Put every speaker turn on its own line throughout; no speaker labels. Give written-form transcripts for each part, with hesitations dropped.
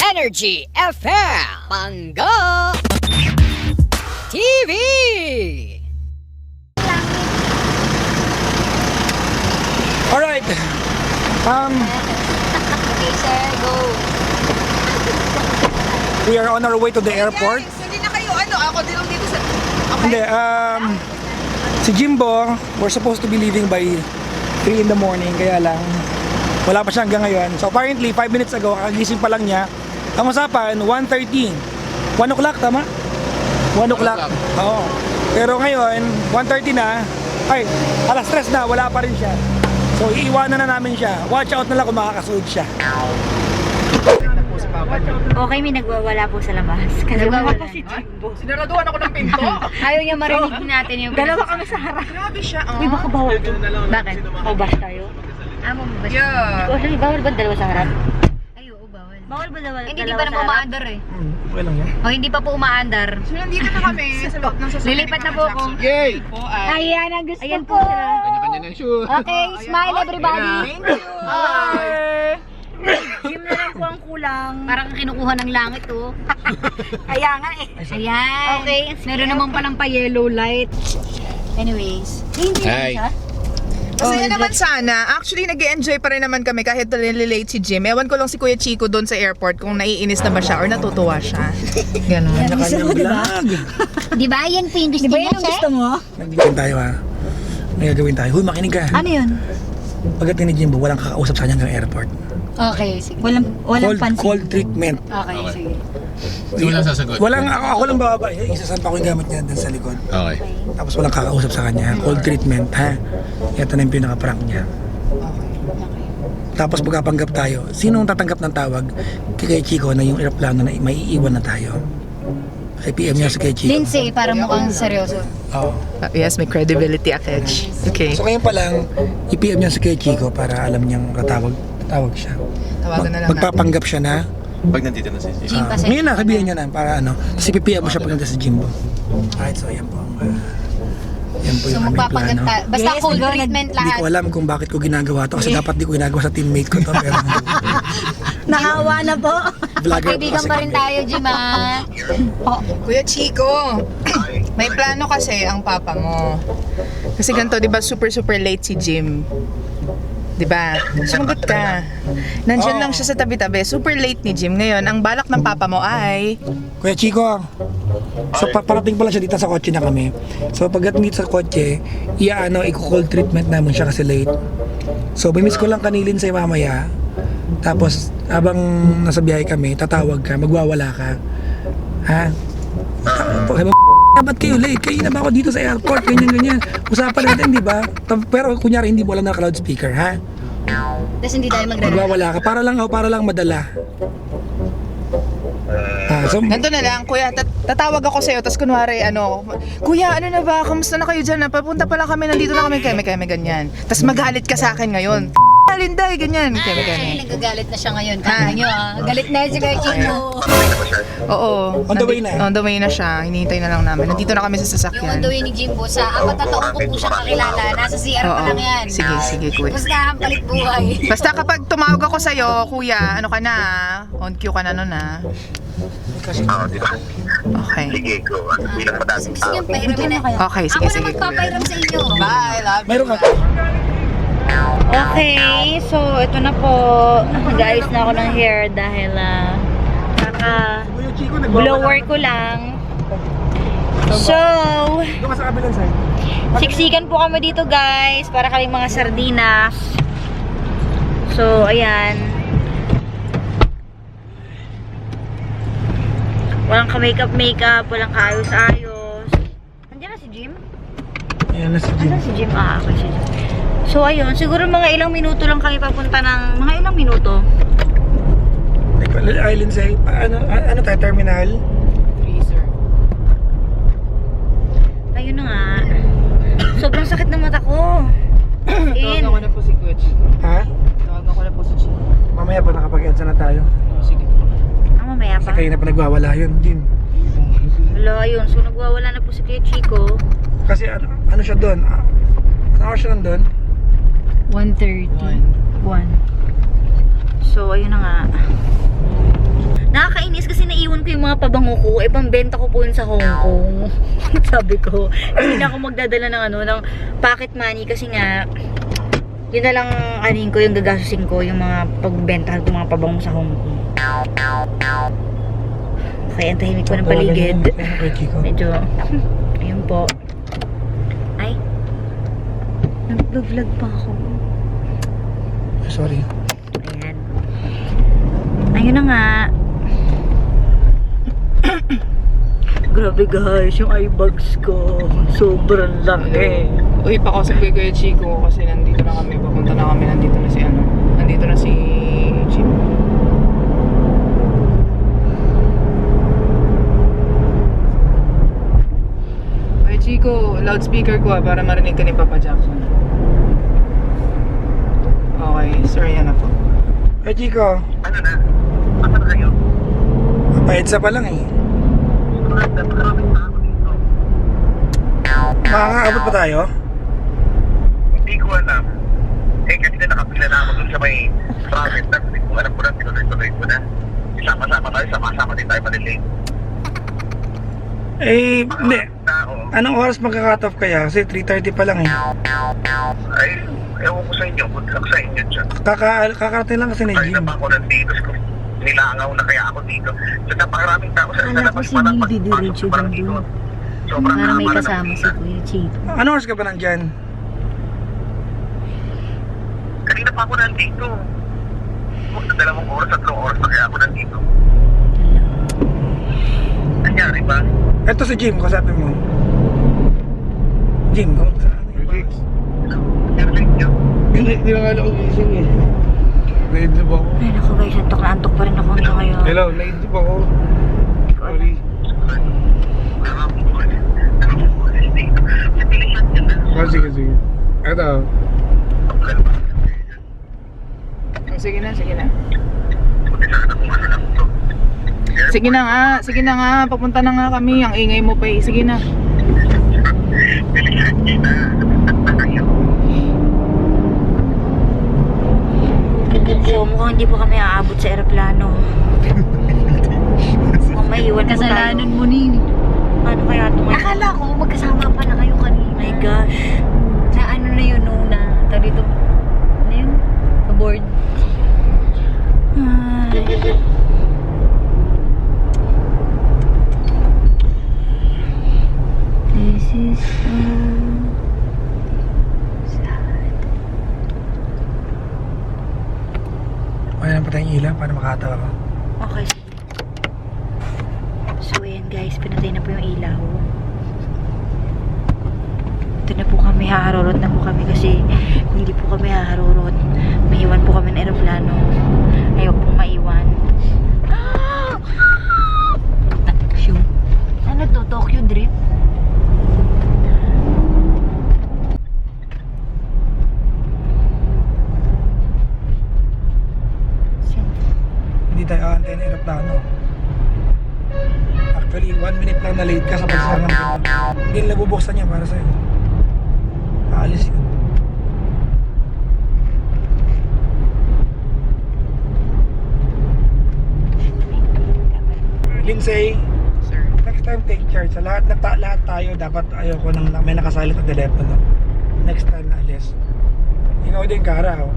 Energy FM Pangga TV.
Alright.
Okay, sir, go.
We are on our way to the airport.
Hindi na kayo, ako din lang dito sa... Okay.
Hindi, si Jimbo, we're supposed to be leaving by 3 in the morning, kaya lang, wala pa siya hanggang ngayon. So apparently, 5 minutes ago, kakagising pa lang niya. Ang usapan, 1:13. 1 o'clock, tama? 1 o'clock. Oo. Pero ngayon, 1:30 na, ay, alas 3 na, wala pa rin siya. So iiwanan na namin siya. Watch out na lang kung makakasunod siya.
Okay, may nagwawala po sa labas. Nagwawala po si
Jimbo. Sinaraduhan ako ng pinto.
Ayaw niya marinig natin yung... Dalawa kami sa harap.
Grabe siya,
Uy, baka bawal to. Bakit? Mabash tayo? Mabash.
Yeah.
Actually, bawal ba dalawa sa harap? Ay, oo, bawal. Bawal ba dalawa sa harap? Hindi pa naman umaandar eh.
Okay lang yan.
O, hindi pa po umaandar.
So, nandito na kami sa loob ng sasakyan.
Lilipat na po ako.
Yay!
Ayan ang gusto ko.
Kanya-kanya ng shoe.
Okay, smile everybody.
Thank you.
Hi!
Gym na lang po ang kulang. Parang kinukuha ng langit oh. Kaya nga eh. Ayan. Okay. Meron naman palang pa yellow light. Anyways. Hindi naman siya.
Masaya naman sana. Actually, nag-enjoy pa rin naman kami kahit nalilate si Jim. Ewan ko lang si Kuya Chico doon sa airport kung naiinis na ba siya or natutuwa siya. Ganon.
Kanya-kanyang vlog.
Di ba? Yan po yung gusto niya, sir?
mo? Nagbitin tayo ha. May gagawin tayo. Huy, makinig ka.
Ano yun?
Pagdating ni Jimbo, walang kakausap sa kanya hanggang airport.
Okay, sige. Walang pansin.
Cold treatment.
Okay, sige.
Hindi mo lang sasagot.
Walang, ako lang bababa. Isasampa ko yung gamit niya dun sa likod.
Okay.
Tapos walang kakausap sa kanya. Cold treatment, ha? Ito na yung pinaka-prank niya. Tapos pagkapanggap tayo, sino ang tatanggap ng tawag kay Chico na yung aeroplano na maiiwan na tayo? Kay PM niya sa kay Chico.
Lindsay, para mukhang seryoso.
Oo.
Yes, may credibility, Akech. Okay.
So ngayon pa lang, i-PM niya sa kay Chico para alam niyang tatawag siya.
Tawagan na lang
Magpapanggap siya na.
Pag nandito na si
Jim, pasensya.
Ngayon na, sabihin niya na para ano. Tapos i-PM mo siya pagkanta sa Jimbo. Alright, so yan po. Yan po
So
yung aming plano.
magpapanggap basta cold treatment
Hindi
lahat.
ko alam kung bakit ko ginagawa to kasi dapat di ko ginagawa sa teammate ko to pero
Nakawa na po.
vlogger po
Kaibigan
kasi
pa rin
kami.
tayo, Jim ah.
Kuya Chico, may plano kasi ang papa mo. Kasi ganito, di ba, super late si Jim. Di ba? Sumagot ka. Nandiyan lang siya sa tabi-tabi. Super late ni Jim. Ngayon, ang balak ng papa mo ay...
Kuya Chico, so parating pala siya dito sa kotse na kami. So pagdating dito sa kotse, i-cold treatment namin siya kasi late. So bimiss ko lang kanilin sa'yo mamaya. Tapos habang nasa biyahe kami, tatawag ka, magwawala ka. Ha? Sabi mo, ba't kayo late? Kayo na ba ako dito sa airport? Ganyan. Usapan natin, di ba? Pero kunyari hindi mo lang naka-loudspeaker, ha?
Tapos hindi tayo
Magwawala ka. Para lang madala. So,
Ganito na lang, kuya, tatawag ako sa'yo, tapos kunwari, kuya, ano na ba, kamusta na kayo dyan? Papunta pala kami, nandito na kami, keme, ganyan. Tapos magalit ka sa akin ngayon. Linday, ganyan, keme.
Nagagalit na siya ngayon. Kaya nyo ah. Galit na yun si Kuya Chico.
Oo.
On the way na.
On the way na siya, hinihintay na lang namin. Nandito na kami sa
Yung
sasakyan.
on the way ni Jimbo, sa 4 na taon ko po siya kakilala. Nasa CR pa
Oo.
lang yan.
Sige, kuya.
Basta ang palit buhay.
Basta kapag tumawag ako sa'yo, kuya, ano ka na, on cue ka na nun Okay.
Sige, go. Bilang madami.
Gusto niyang pahiramin na kayo.
Okay,
Ako na
sige.
magpapahiram sa inyo.
Bye, love
mayroon ka.
Okay, so ito na po. Nag-ayos na ako ng hair dahil
Kuya Chico,
blower ko lang. So,
Doon ka sa kabilang side.
siksikan po kami dito guys. Para kaming mga sardinas. So, ayan. Walang ka-makeup, walang kaayos-ayos. Nandiyan na si Jim?
Ayan na si Jim.
Asan si Jim? Okay si Jim. So ayun, siguro mga ilang minuto lang kami papunta ng mga ilang minuto.
Island say, ano tayo, terminal?
Freezer.
Ayun na nga. Sobrang sakit ng mata ko.
Tawagan ko na po si Coach.
Ha?
Tawagan ko na po si Jim.
Mamaya pa nakapag-edsa na tayo.
Sige.
Mamaya
Kasi
pa.
kayo na pa nagwawala yun, Jim.
Wala, yun. So nagwawala na po si Kuya Chico.
Kasi ano siya doon? Ano oras siya nandun?
1:30. 1. So ayun na nga. mga pabango ko, pambenta ko po yun sa Hong Kong. Sabi ko, hindi na ako magdadala ng ng pocket money kasi nga, yun na lang ko, yung gagastusin ko, yung mga pagbenta ng mga pabango sa Hong Kong. Okay, ang tahimik ko ng paligid. Medyo, ayun po. Ay, nag-vlog pa ako.
Sorry.
Ayan. Ayun na nga. Grabe guys, yung eye bags ko. Sobrang laki.
Uy, pakausap kay Kuya Chico kasi nandito na kami. Papunta na kami. Nandito na si Nandito na si Jim. Kuya Chico, loudspeaker ko para marinig ka ni Papa Jackson. Okay, sir, yan na po.
Hey Chico.
Ano na? Asa na kayo?
Paedsa pa lang eh.
Napakaraming tao dito.
Makakaabot pa tayo?
Hindi ko alam. Eh, kasi na nakapila na ako dun sa may traffic. Hindi ko alam ko na, tinuloy-tuloy ko na. Sama-sama tayo, sama-sama din tayo malilate.
Eh, hindi.
Tao.
Anong oras magka-cut off kaya? Kasi 3:30 pa lang eh.
Ay, ewan ko sa inyo. Good luck sa inyo dyan.
Kakarating lang kasi ni
Ay,
Jim.
na pa ako nandito. Nilangaw na kaya ako dito. So, napakaraming tao sa
Akala ko si Neil didiretso
parang
din
dito.
dun.
Sobrang
Para may
haba na
kasama
ng
si
pila.
Kuya Chico.
Anong oras ka ba nandyan?
Kanina pa ako nandito. Dalawang oras, 3 oras na kaya ako nandito. Nangyari ba?
Ito si Jim, kasabi mo. Jim, kamusta?
Nangyari niyo?
Hindi na nga ako gising eh. Naidlip ako.
Ay naku guys, antok na antok pa rin ako hanggang ngayon.
Hello, naidlip ako. Sorry. Sige, sige. Ito.
Sige na, sige na. Sige na nga, papunta na nga kami. Ang ingay mo pa eh. Sige na.
So, mukhang hindi po kami aabot sa aeroplano. Mukhang maiwan po tayo.
Kasalanan mo ni.
Paano kaya ito ngayon?
Akala ko magkasama pa na kayo kanina.
My gosh.
Sa ano na yun nung na, tawag dito, ano yun? Sa board.
Ay. This is so sad.
Wala na pa tayong ilaw para makatawa ko.
Okay, sige. So, ayan guys, pinatay na po yung ilaw. Ito na po kami, haharurot na po kami kasi kung hindi po kami haharurot, maiwan po kami ng aeroplano. Ayaw pong maiwan.
Tokyo. Ano to? Tokyo Drift?
Hindi tayo aantay ng aeroplano. Actually, 1 minute lang na late ka sa pagsama ng pinto. Hindi nila bubuksan niya para sa'yo. Aalis yun. Lindsay,
Sir.
next time take charge. Sa lahat tayo, dapat ayoko nang may nakasalit na telepono. Next time na alis. Ikaw din, Kara. Oh.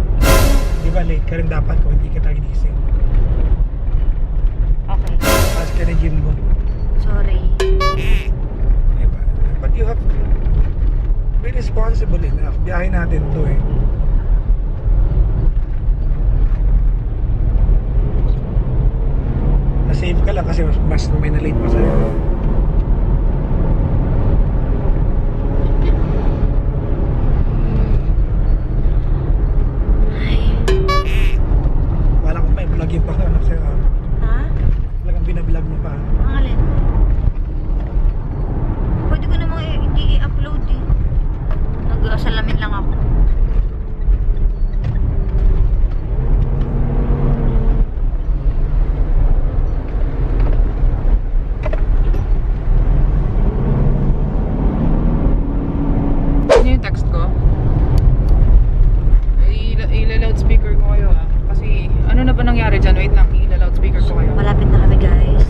Di ba late ka rin dapat kung hindi ka tayo gising.
Okay.
Ask ka na Jimbo.
Sorry.
Diba? But you have to be responsible enough. Biyahe natin to eh. Na-save ka lang kasi mas may na-late pa sa'yo. Wala kong may vlog yung panganak sa'yo.
Ha?
Talagang binablog mo pa.
Ang alin? Pwede ko namang hindi i-upload eh. Nag-asalamin lang ako.
Ano yung text ko? Ila-loudspeaker ko kayo ah. Kasi ano na ba nangyari dyan? Wait lang, ila-loudspeaker ko kayo.
Malapit na kami guys.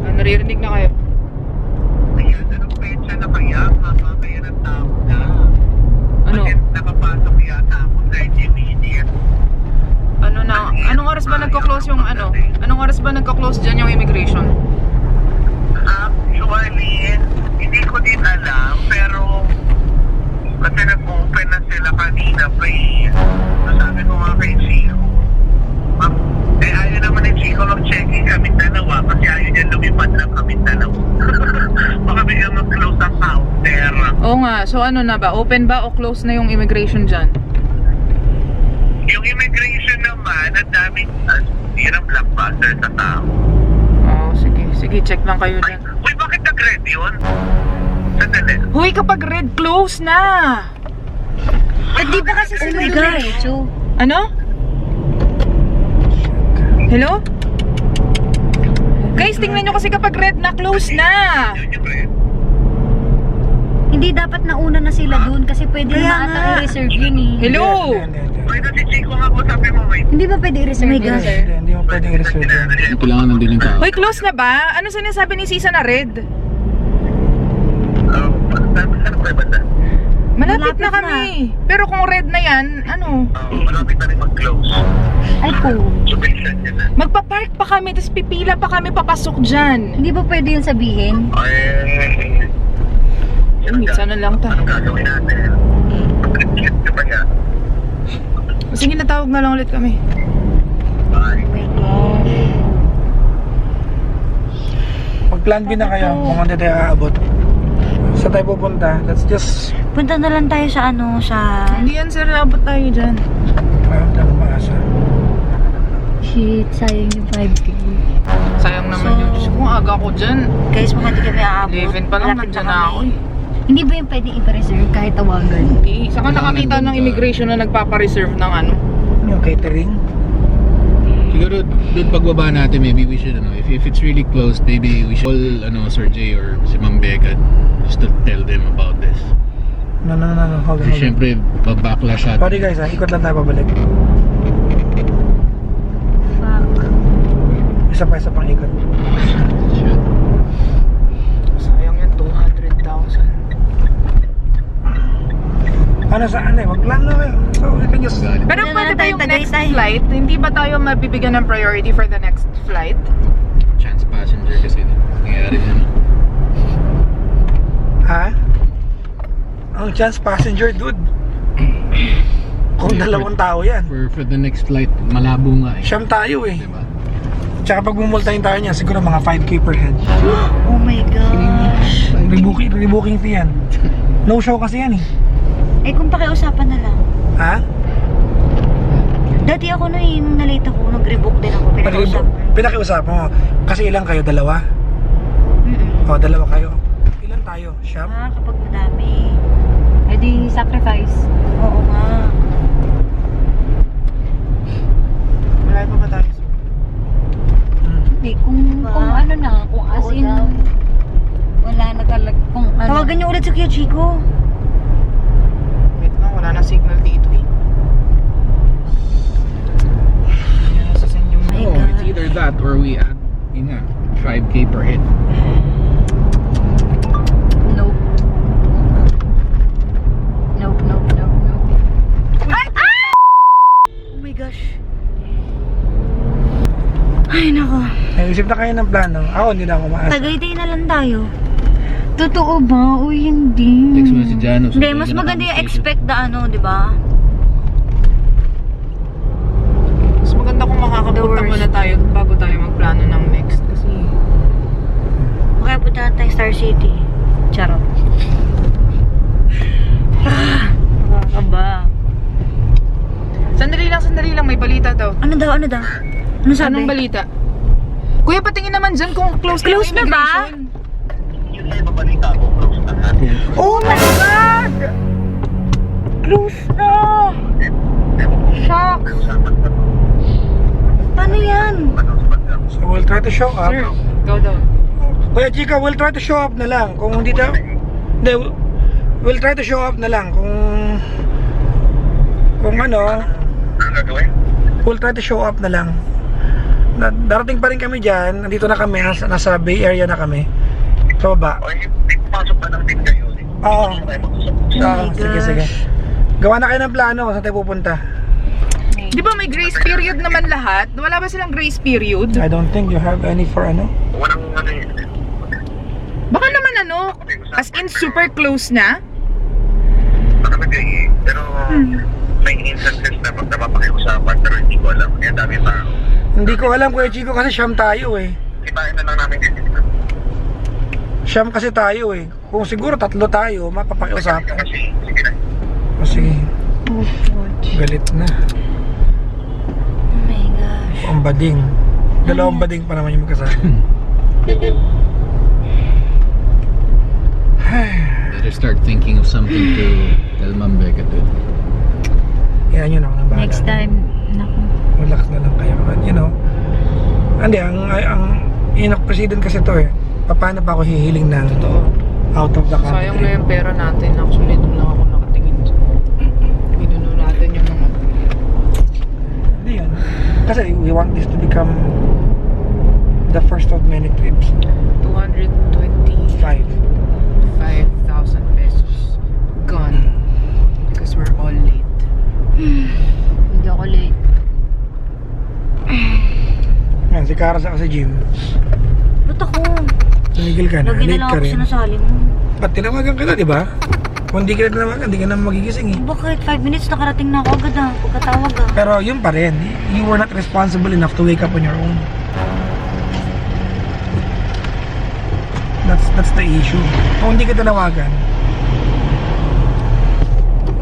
Ano ano? Anong oras ba nagka-close dyan yung immigration?
Actually, hindi ko din alam, pero kasi nag-open na sila kanina pa eh. Sabi ko nga kay Chico, ma'am, ayaw naman ni Chico mag-checking kami dalawa kasi ayaw niya lumipad lang kami dalawa. Baka biglang mag-close ang counter.
Oo nga, so ano na ba? Open ba o close na yung immigration dyan?
Yung immigration naman, ang daming hirap blockbuster sa tao.
Oo, sige. Sige, check lang kayo
Ay,
dyan.
uy, bakit nag-red yun? Sandali.
Huy, kapag red, close na!
Eh, di ba kasi sila diretso?
Ano? Hello? Guys, tingnan nyo kasi kapag red na, close na!
Yun yung red.
Hindi dapat nauna na sila doon kasi pwede
Kaya
na
nga.
ata i-reserve yun eh.
Hello?
Hindi.
Pwede si Chico nga po sabi mo, may
Hindi ba pwede i-reserve
Oh my
yun,
gosh.
sir?
Hindi mo pwedeng i-reserve yan.
Kailangan nandun yung tao.
Hoy, close na ba? Ano sinasabi ni Sisa na red?
Saan ko ba saan?
Malapit
Malapit
na kami. Pero kung red na yan, ano?
Malapit na rin mag-close.
Ay po.
So, bilisan niya na.
Magpa-park pa kami, tapos pipila pa kami papasok dyan.
Hindi ba pwede yun sabihin?
Ay,
Minsan na lang
anong
tayo.
gagawin natin? Cute ka ba yan?
Sige, natawag na lang ulit kami.
Bye.
Mag-plan B na kayo kung hindi tayo aabot. Saan tayo pupunta? Let's just
Punta na lang tayo sa ano, sa...
Hindi yan, sir. Abot tayo dyan.
parang tayo maasa.
Shit, sayang yung 5K.
Sayang naman yun. Diyos ko, ang aga ko dyan.
Guys, mga di kami aabot.
11 pa lang,
Malapit
nandyan na ako eh.
Hindi ba yung pwede i-reserve kahit tawagan?
Hindi. Saka nakakita ng immigration na nagpapa-reserve ng ano.
Yung catering.
Siguro doon pagbaba natin, maybe we should, if it's really close, maybe we should call, Sir Jay or si Ma'am Becca just to tell them about this.
No. Hold on.
Kasi syempre, babacklash at
Sorry guys, ikot lang tayo pabalik.
Fuck.
Isa pang ikot.
Sayang yan, 200,000.
Ano saan eh? Mag-plan na kayo. So we can just...
Pero
Pwede na
pwede
lang
ba
tayo
yung next
Tagaytay?
flight? Hindi ba tayo mabibigyan ng priority for the next flight?
chance passenger kasi nangyayari dyan.
Ha? Ang chance passenger, dude. Kung dalawang tao yan.
For the next flight, malabo nga eh.
Siyam tayo eh.
Diba?
Tsaka pag bumultahin tayo niya, siguro mga 5K per head.
Oh my gosh.
Rebooking fee yan. No show kasi yan eh.
Eh kung pakiusapan na lang.
Ha?
Dati ako nung nalate ako, nag-rebook din ako. Pinag-usap.
Pinakiusapan mo. Kasi ilang kayo? Dalawa? O, dalawa kayo. Ilan tayo? Siyam?
Ah, kapag madami.
Eh di sacrifice.
Oo nga.
Wala pa ba tayo?
Hindi, kung ano na, kung as
Oo
in,
daw.
wala na talaga, kung ano.
Tawagan niyo ulit sa Kuya Chico.
Wait lang, wala na signal dito eh. Ayan, nasasend yung
My
Oh,
God.
it's either that or we add, yun nga, 5K per head.
Nope. Nope.
Oh my gosh. Ay, nako.
Isip na kayo ng plano. Ako, hindi na ako maasa.
Tagaytay na lang tayo.
Totoo ba? Uy, hindi.
Text mo na si Jano.
Hindi, mas maganda yung expect the ano, di ba?
Mas maganda kung
The
makakapunta
worst.
muna tayo bago tayo magplano ng next. Kasi
Okay, punta na tayo Star City. Charot. Nakakaba.
sandali lang, may balita daw.
Ano daw? Ano sabi?
Anong balita? Kuya, patingin naman dyan kung close,
Close na
yung
ba?
immigration.
Yun na yung babalita ko, close na natin.
Oh my God! Close na! Shock!
Usapan pa to.
Paano yan?
So we'll try to show up.
Sir, go daw.
Kuya Chika, we'll try to show up na lang. Kung hindi tayo... Hindi, we'll try to show up na lang. Kung ano,
Ano gagawin?
we'll try to show up na lang. Darating pa rin kami dyan. Nandito na kami, nasa Bay Area na kami. Sa baba.
O, hindi pumasok pa lang din kayo.
Oo.
Hindi tayo mag-usap.
Oh my
Sige,
gosh.
sige. Gawa na kayo ng plano kung saan tayo pupunta.
Di ba may grace period naman lahat? Wala ba silang grace period?
I don't think you have any for ano.
Walang ano yun.
Baka naman ano, as in super close na?
Nakalagay eh. Pero may instances na magnapapakiusapan pero hindi ko alam. Kaya dami tao.
Hindi ko alam, Kuya Chico, kasi siyam tayo eh.
Kitain na lang namin din.
Siyam kasi tayo eh. Kung siguro 3 tayo, mapapakiusapan.
Kasi, sige na.
O sige, galit na.
Oh my gosh.
Ang bading. 2 bading pa naman yung magkasama.
Better start thinking of something to tell Ma'am Becca to.
Yan yun ako nang bahala.
Next time, naku.
Relax na lang kayo. You know, hindi, ang president kasi to eh. Paano pa ako hihiling ng out of the country?
Sayang na yung pera natin. Actually, doon lang ako nakatingin. Pinuno natin yung mga...
Hindi yan. Kasi we want this to become the first of many trips.
225,000 pesos gone because we're all late.
Hindi ako late.
Yan, si Cara sa kasi gym.
Ba't ako?
Tumigil ka na,
Lagi na
late
lang
ka
ako
rin.
sinasali mo.
Ba't tinawagan ka na, di ba? Kung hindi ka na tinawagan, hindi ka na magigising eh.
Bakit? 5 minutes nakarating na ako agad pagkatawag
Pero yun pa rin, you were not responsible enough to wake up on your own. That's the issue. Kung hindi ka tinawagan,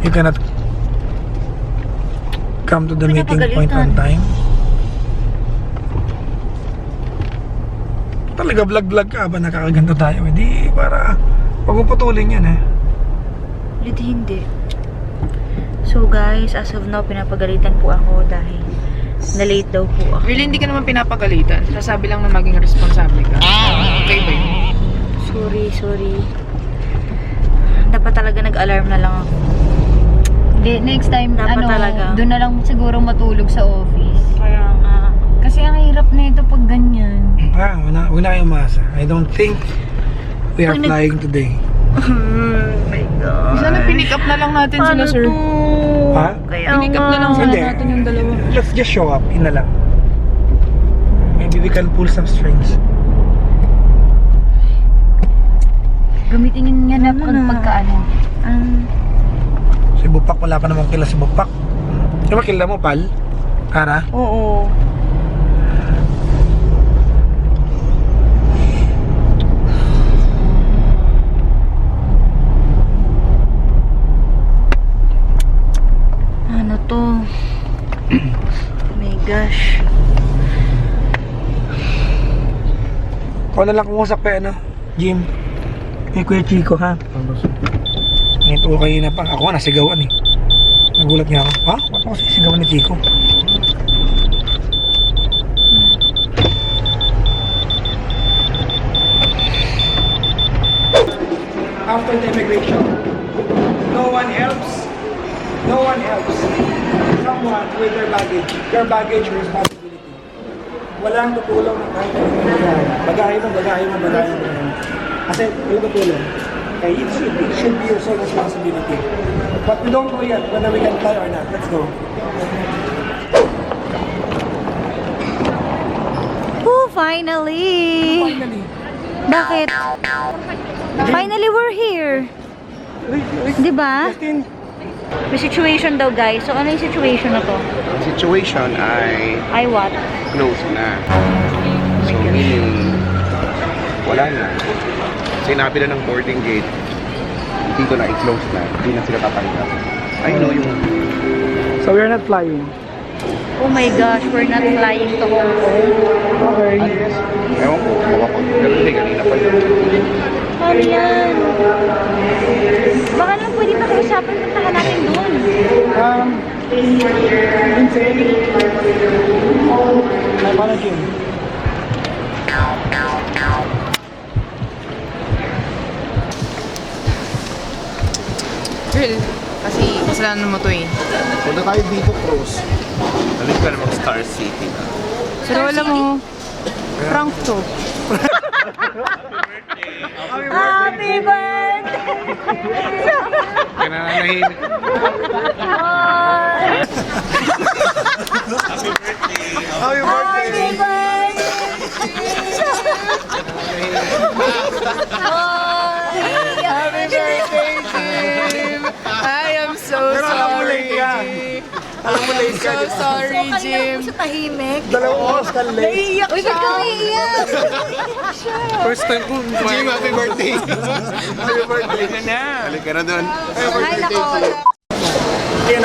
you cannot come to the meeting point on time. Talaga vlog ka ba nakakaganto tayo? Hindi para pagpuputulin yan eh.
Hindi. So guys, as of now, pinapagalitan po ako dahil na-late daw po ako.
Really, hindi ka naman pinapagalitan. Sasabi lang na maging responsable ka. Okay ba yun?
Sorry. Dapat talaga nag-alarm na lang ako.
Hindi, next time,
Dapat talaga.
doon na lang siguro matulog sa office.
Kaya nga.
Kasi ang hirap na ito pag ganyan.
Wala kayong umasa. I don't think we are
Pag nag-
flying today.
Oh my God.
Sana pinick up na lang natin sila, sir.
Ha?
Kaya
Pinick up na lang sana
Hindi.
natin yung dalawa.
Let's just show up. Yun na lang. Maybe we can pull some strings.
Gamitin yun nga na pagkaano.
Si Bupak, wala pa namang kila si Bupak. Di ba kila mo, Pal? Kara?
Oo. Ano to? Oh my gosh.
Ikaw na lang kumusap kay ano, Jim. Kay Kuya Chico, ha? Nito kayo na pa. Ako nga, nasigawan eh. Nagulat niya ako. Ha? Ba't ako sisigawan ni Chico? After the immigration, no one helps. No one helps someone with their baggage. Your baggage responsibility. Walang tutulong ng kahit anong bagahe mo. Kasi walang tutulong. Okay, it should be your sole responsibility. But we don't know yet whether we can fly or not. Let's go.
Oh, finally!
Finally.
Bakit? Finally, we're here. Di ba?
Justin,
May situation daw, guys. So, ano yung situation na to?
Situation ay
Ay, what?
close na. So meaning, wala na. Sinabi na ng boarding gate, dito na i-close na. Hindi na sila papahinga. I know yung...
so we're not flying.
Oh my gosh, we're not flying to Hong Kong.
Okay.
Ewan ko, makapag... Pero hindi, kanina pa yun.
Ano yan? Baka lang pwede pakiusapan, puntahan natin doon.
Vincent. Ay, paano Jim?
Girl, kasi kasalanan mo to eh.
Punta tayo dito, Cruz. Alis ka namang Star City na.
Pero alam mo, prank to.
Happy birthday!
nananahimik. Happy birthday!
Happy birthday, Jim! I am so sorry, Jim. I'm so sorry, Jim.
tahimik.
Dalawang oras ka late.
Naiiyak
Uy, ba't ka iiyak?
First time ko. Jim, happy birthday! Happy birthday! Halika na doon.
Ay, nako.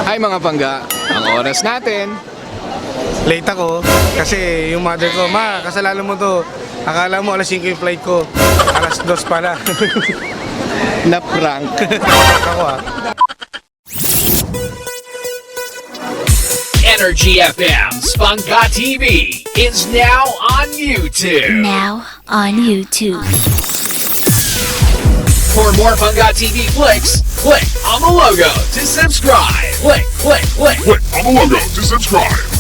Hi mga pangga, ang oras natin.
Late ako kasi yung mother ko, ma, kasalanan mo to. Akala mo alas 5 yung flight ko. Alas 2 pala.
Na-prank.
Ako ah.
Energy FM's Pangga TV is now on YouTube.
Now on YouTube.
For more Pangga TV flicks, click on the logo to subscribe. Click on the logo to subscribe.